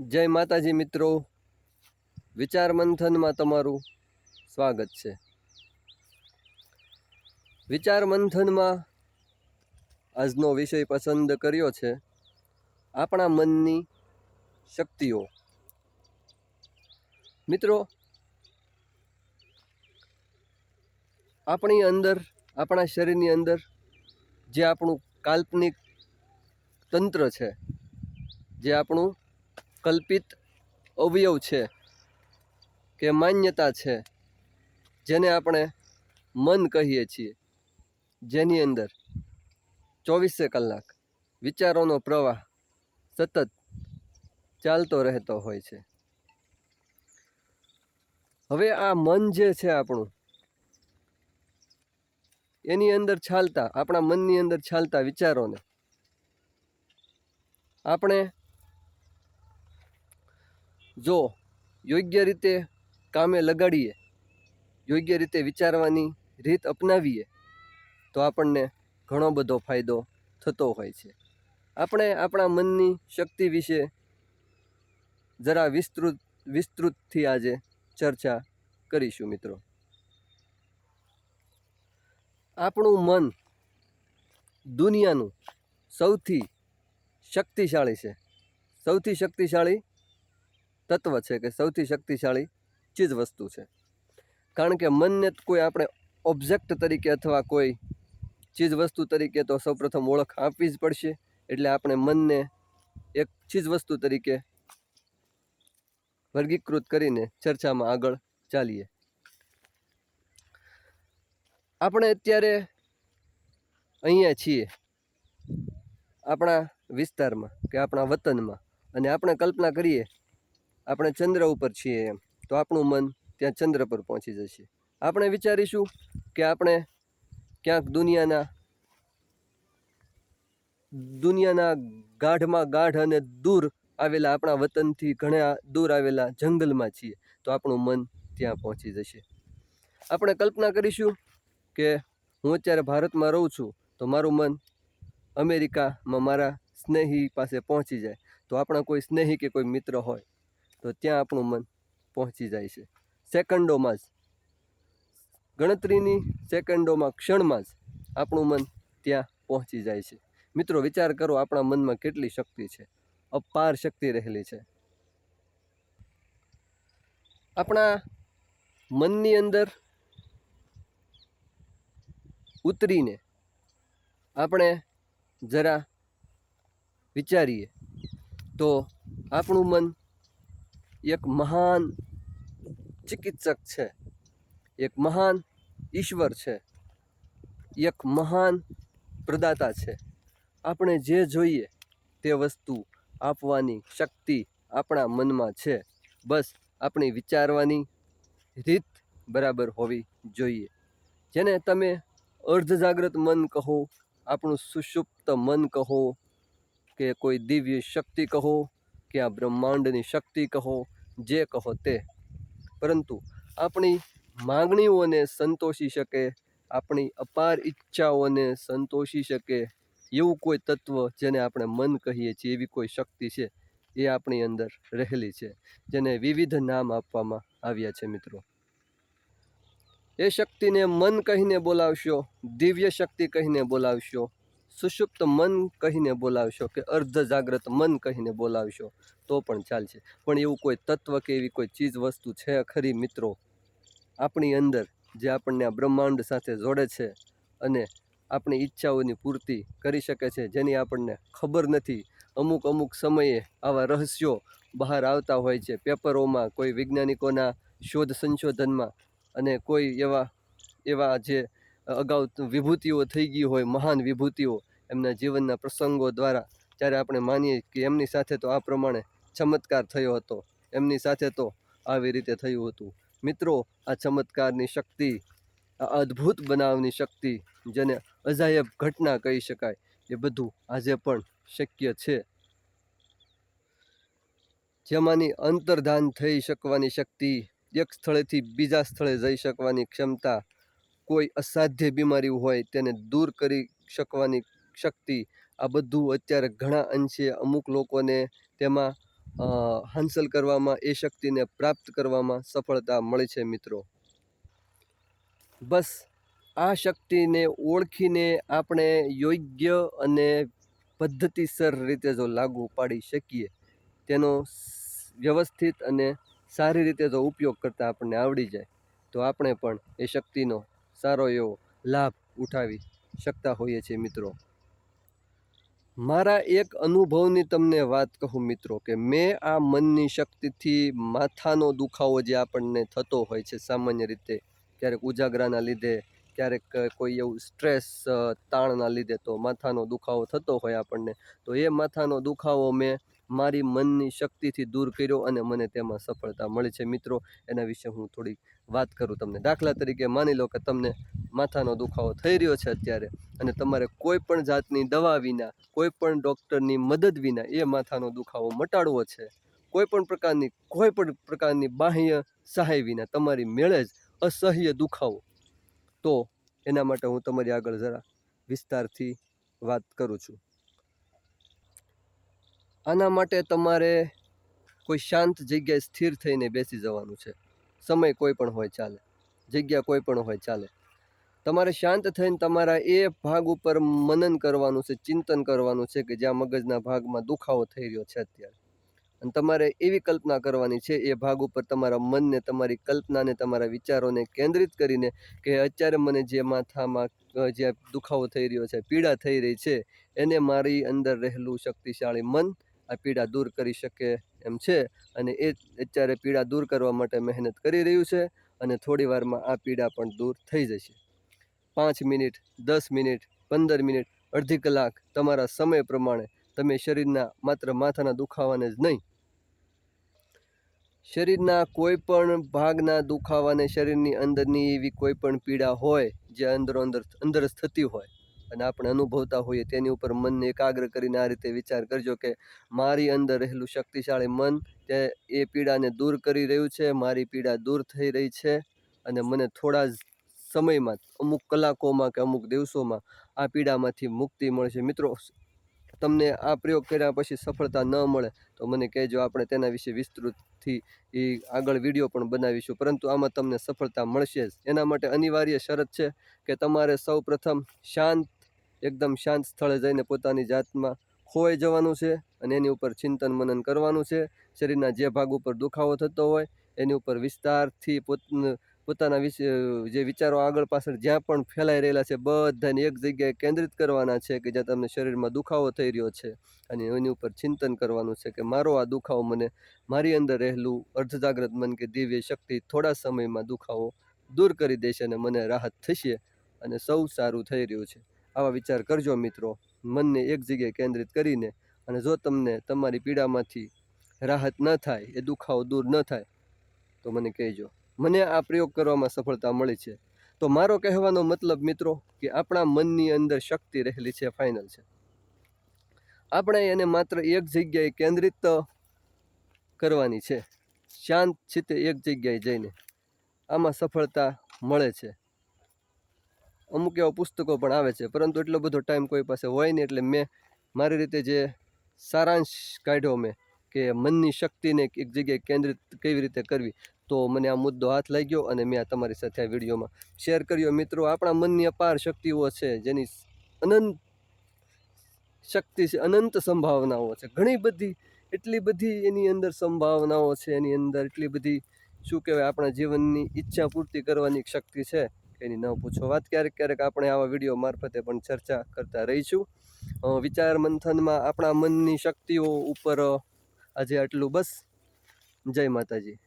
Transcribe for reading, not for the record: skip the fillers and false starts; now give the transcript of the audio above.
જય માતાજી મિત્રો, વિચાર મંથનમાં તમારું સ્વાગત છે। વિચાર મંથનમાં આજનો વિષય પસંદ કર્યો છે આપણા મનની શક્તિઓ। મિત્રો, આપણી અંદર, આપણા શરીરની અંદર જે આપણું કાલ્પનિક તંત્ર છે, જે આપણું કલ્પિત અવયવ છે કે માન્યતા છે, જેને આપણે મન કહીએ છીએ, જેની અંદર 24 કલાક વિચારોનો પ્રવાહ સતત ચાલતો રહેતો હોય છે। હવે આ મન જે છે આપણું, એની અંદર ચાલતા, આપણા મનની અંદર ચાલતા વિચારોને આપણે જો યોગ્ય રીતે કામે લગાડીએ, યોગ્ય રીતે વિચારવાની રીત અપનાવીએ તો આપણને ઘણો બધો ફાયદો થતો હોય છે। આપણે આપણા મનની શક્તિ વિશે જરા વિસ્તૃતથી આજે ચર્ચા કરીશું મિત્રો। આપણું મન દુનિયાનું સૌથી શક્તિશાળી છે, સૌથી શક્તિશાળી તત્વ છે કે સૌથી શક્તિશાળી ચીજ વસ્તુ છે। કારણ કે મનને કોઈ આપણે ઓબ્જેક્ટ તરીકે અથવા કોઈ ચીજ વસ્તુ તરીકે તો સૌપ્રથમ ઓળખ આપવી જ પડશે। એટલે આપણે મનને એક ચીજ વસ્તુ તરીકે વર્ગીકૃત કરીને ચર્ચામાં આગળ ચાલીએ। આપણે અત્યારે અહીંયા છીએ આપણા વિસ્તારમાં કે આપણા વતનમાં, અને આપણે કલ્પના કરીએ આપણે ચંદ્ર ઉપર છીએ એમ, તો આપણું મન ત્યાં ચંદ્ર પર પહોંચી જશે। આપણે વિચારીશું કે આપણે ક્યાંક દુનિયાના ગાઢમાં ગાઢ અને દૂર આવેલા, આપણા વતનથી ઘણા દૂર આવેલા જંગલમાં છીએ, તો આપણું મન ત્યાં પહોંચી જશે। આપણે કલ્પના કરીશું કે હું અત્યારે ભારતમાં રહું છું, તો મારું મન અમેરિકામાં મારા સ્નેહી પાસે પહોંચી જાય, તો આપણા કોઈ સ્નેહી કે કોઈ મિત્ર હોય તો ત્યાં આપણું મન પહોંચી જાય છે। સેકન્ડોમાં જ, ગણતરીની સેકન્ડોમાં, ક્ષણમાં જ આપણું મન ત્યાં પહોંચી જાય છે। મિત્રો, વિચાર કરો આપણા મનમાં કેટલી શક્તિ છે, અપાર શક્તિ રહેલી છે। આપણા મનની અંદર ઉતરીને આપણે જરા વિચારીએ તો આપણું મન એક મહાન ચિકિત્સક છે, એક મહાન ઈશ્વર છે, એક મહાન પ્રદાતા છે। આપણે જે જોઈએ તે વસ્તુ આપવાની શક્તિ આપણા મનમાં છે, બસ આપણી વિચારવાની રીત બરાબર હોવી જોઈએ। જેને તમે અર્ધ જાગ્રત મન કહો, આપણું સુષુપ્ત મન કહો, કે કોઈ દિવ્ય શક્તિ કહો, કે આ બ્રહ્માંડની શક્તિ કહો, જે કહો તે, પરંતુ આપણી માગણીઓને સંતોષી શકે, આપણી અપાર ઈચ્છાઓને સંતોષી શકે એવું કોઈ તત્વ, જેને આપણે મન કહીએ છીએ, એવી કોઈ શક્તિ છે, એ આપણી અંદર રહેલી છે, જેને વિવિધ નામ આપવામાં આવ્યા છે મિત્રો। એ શક્તિને મન કહીને બોલાવશો, દિવ્ય શક્તિ કહીને બોલાવશો, સુષુપ્ત મન કહીને બોલાવશો, કે અર્ધ જાગ્રત મન કહીને બોલાવશો તો પણ ચાલશે, પણ એવું કોઈ તત્વ કે એવી કોઈ ચીજ વસ્તુ છે ખરી મિત્રો આપણી અંદર, જે આપણને આ બ્રહ્માંડ સાથે જોડે છે અને આપણી ઈચ્છાઓની પૂર્તિ કરી શકે છે, જેની આપણને ખબર નથી। અમુક અમુક સમયે આવા રહસ્યો બહાર આવતા હોય છે, પેપરોમાં, કોઈ વૈજ્ઞાનિકોના શોધ સંશોધનમાં, અને કોઈ એવા જે અગાઉ વિભૂતિઓ થઈ ગઈ હોય, મહાન વિભૂતિઓ એમના જીવનના પ્રસંગો દ્વારા, ત્યારે આપણે માનીએ કે એમની સાથે તો આ પ્રમાણે ચમત્કાર થયો હતો, એમની સાથે તો આવી રીતે થયું હતું। મિત્રો, આ ચમત્કારની શક્તિ, આ અદ્ભુત બનાવની શક્તિ, જેને અજાયબ ઘટના કહી શકાય, એ બધું આજે પણ શક્ય છે। જેમાંની અંતર્ધાન થઈ શકવાની શક્તિ, એક સ્થળેથી બીજા સ્થળે જઈ શકવાની ક્ષમતા, કોઈ અસાધ્ય બીમારી હોય તેને દૂર કરી શકવાની શક્તિ, આ બધું અત્યારે ઘણા અંશે અમુક લોકોને તેમાં હાંસલ કરવામાં, એ શક્તિને પ્રાપ્ત કરવામાં સફળતા મળે છે મિત્રો. બસ આ શક્તિને ઓળખીને આપણે યોગ્ય અને પદ્ધતિસર રીતે જો લાગુ પાડી શકીએ, તેનો વ્યવસ્થિત અને સારી રીતે જો ઉપયોગ કરતાં આપણને આવડી જાય, તો આપણે પણ એ શક્તિનો સારો એવો લાભ ઉઠાવી શકતા હોઈએ છીએ મિત્રો. મારા એક અનુભવની તમને વાત કહું મિત્રો, કે મેં આ મનની શક્તિથી માથાનો દુખાવો જે આપણને થતો હોય છે સામાન્ય રીતે, ક્યારેક ઉજાગરાના લીધે, ક્યારેક કોઈ એવું સ્ટ્રેસ તાણના લીધે તો માથાનો દુખાવો થતો હોય આપણને, તો એ માથાનો દુખાવો મેં મારી મનની શક્તિથી દૂર કર્યો અને મને તેમાં સફળતા મળી છે મિત્રો. એના વિશે હું થોડી વાત કરું તમને. દાખલા તરીકે માની લો કે તમને માથાનો દુખાવો થઈ રહ્યો છે અત્યારે, અને તમારે કોઈ પણ જાતની દવા વિના, કોઈ પણ ડૉક્ટરની મદદ વિના એ માથાનો દુખાવો મટાડવો છે, કોઈ પણ પ્રકારની બાહ્ય સહાય વિના, તમારી મેળે જ અસહ્ય દુખાવો, તો એના માટે હું તમારી આગળ જરા વિસ્તારથી વાત કરું છું. આના માટે તમારે કોઈ શાંત જગ્યાએ સ્થિર થઈને બેસી જવાનું છે. સમય કોઈ પણ હોય ચાલે, જગ્યા કોઈ પણ હોય ચાલે. તમારે શાંત થઈને તમારા એ ભાગ ઉપર મનન કરવાનું છે, ચિંતન કરવાનું છે કે જ્યાં મગજના ભાગમાં દુખાવો થઈ રહ્યો છે અત્યારે. અને તમારે એવી કલ્પના કરવાની છે એ ભાગ ઉપર તમારા મનને, તમારી કલ્પનાને, તમારા વિચારોને કેન્દ્રિત કરીને કે અત્યારે મને જે માથામાં જે દુખાવો થઈ રહ્યો છે, પીડા થઈ રહી છે, એને મારી અંદર રહેલું શક્તિશાળી મન આ પીડા દૂર કરી શકે એમ છે, અને એ અત્યારે પીડા દૂર કરવા માટે મહેનત કરી રહ્યું છે, અને થોડી વારમાં આ પીડા પણ દૂર થઈ જશે. 5 મિનિટ, 10 મિનિટ, 15 મિનિટ, અડધી કલાક, તમારા સમય પ્રમાણે તમે શરીરના માત્ર માથાના દુખાવાને જ નહીં, શરીરના કોઈ પણ ભાગના દુખાવાને, શરીરની અંદરની એવી કોઈ પણ પીડા હોય જે અંદર જ થતી હોય અને આપણે અનુભવતા હોઈએ, તેની ઉપર મનને એકાગ્ર કરીને આ રીતે વિચાર કરજો કે મારી અંદર રહેલું શક્તિશાળી મન તે એ પીડાને દૂર કરી રહ્યું છે, મારી પીડા દૂર થઈ રહી છે, અને મને થોડા જ સમયમાં, અમુક કલાકોમાં કે અમુક દિવસોમાં આ પીડામાંથી મુક્તિ મળશે. મિત્રો, તમને આ પ્રયોગ કર્યા પછી સફળતા ન મળે તો મને કહેજો, આપણે તેના વિશે વિસ્તૃતથી આગળ વિડીયો પણ બનાવીશું, પરંતુ આમાં તમને સફળતા મળશે જ. એના માટે અનિવાર્ય શરત છે કે તમારે સૌ પ્રથમ એકદમ શાંત સ્થળે જઈને પોતાની જાતમાં ખોવાઈ જવાનું છે, અને એની ઉપર ચિંતન મનન કરવાનું છે. શરીરના જે ભાગ ઉપર દુખાવો થતો હોય એની ઉપર વિસ્તારથી પોતાના વિશે જે વિચારો આગળ પાછળ જ્યાં પણ ફેલાઈ રહેલા છે બધાને એક જગ્યાએ કેન્દ્રિત કરવાના છે કે જ્યાં તમને શરીરમાં દુખાવો થઈ રહ્યો છે, અને એની ઉપર ચિંતન કરવાનું છે કે મારો આ દુખાવો મને મારી અંદર રહેલું અર્ધજાગ્રત મન કે દિવ્ય શક્તિ થોડા સમયમાં દુખાવો દૂર કરી દેશે અને મને રાહત થશે અને સૌ સારું થઈ રહ્યું છે. આવા વિચાર કરજો મિત્રો, મનને એક જગ્યાએ કેન્દ્રિત કરીને. અને જો તમને તમારી પીડામાંથી રાહત ન થાય, એ દુખાવો દૂર ન થાય, તો મને કહેજો. મને આ પ્રયોગ કરવામાં સફળતા મળી છે. તો મારો કહેવાનો મતલબ મિત્રો કે આપણા મનની અંદર શક્તિ રહેલી છે, ફાઇનલ છે. આપણે એને માત્ર એક જગ્યાએ કેન્દ્રિત કરવાની છે, શાંત ચિત્તે એક જગ્યાએ જઈને. આમાં સફળતા મળે છે. અમુક એવા પુસ્તકો પણ આવે છે, પરંતુ એટલો બધો ટાઈમ કોઈ પાસે હોય નહીં, એટલે મેં મારી રીતે જે સારાંશ કાઢ્યો મેં કે મનની શક્તિને એક જગ્યાએ કેન્દ્રિત કેવી રીતે કરવી, તો મને આ મુદ્દો હાથ લાગ્યો અને મેં આ તમારી સાથે આ વિડીયોમાં શેર કર્યો. મિત્રો, આપણા મનની અપાર શક્તિઓ છે, જેની અનંત શક્તિ છે, અનંત સંભાવનાઓ છે, ઘણી બધી, એટલી બધી એની અંદર સંભાવનાઓ છે, એની અંદર એટલી બધી, શું કહેવાય, આપણા જીવનની ઈચ્છા પૂર્તિ કરવાની શક્તિ છે એની ન પૂછો વાત. ક્યારેક આપણે આવા વિડીયો મારફતે પણ ચર્ચા કરતા રહીશું. વિચાર મંથનમાં આપણા મનની શક્તિઓ ઉપર આજે આટલું. બસ, જય માતાજી.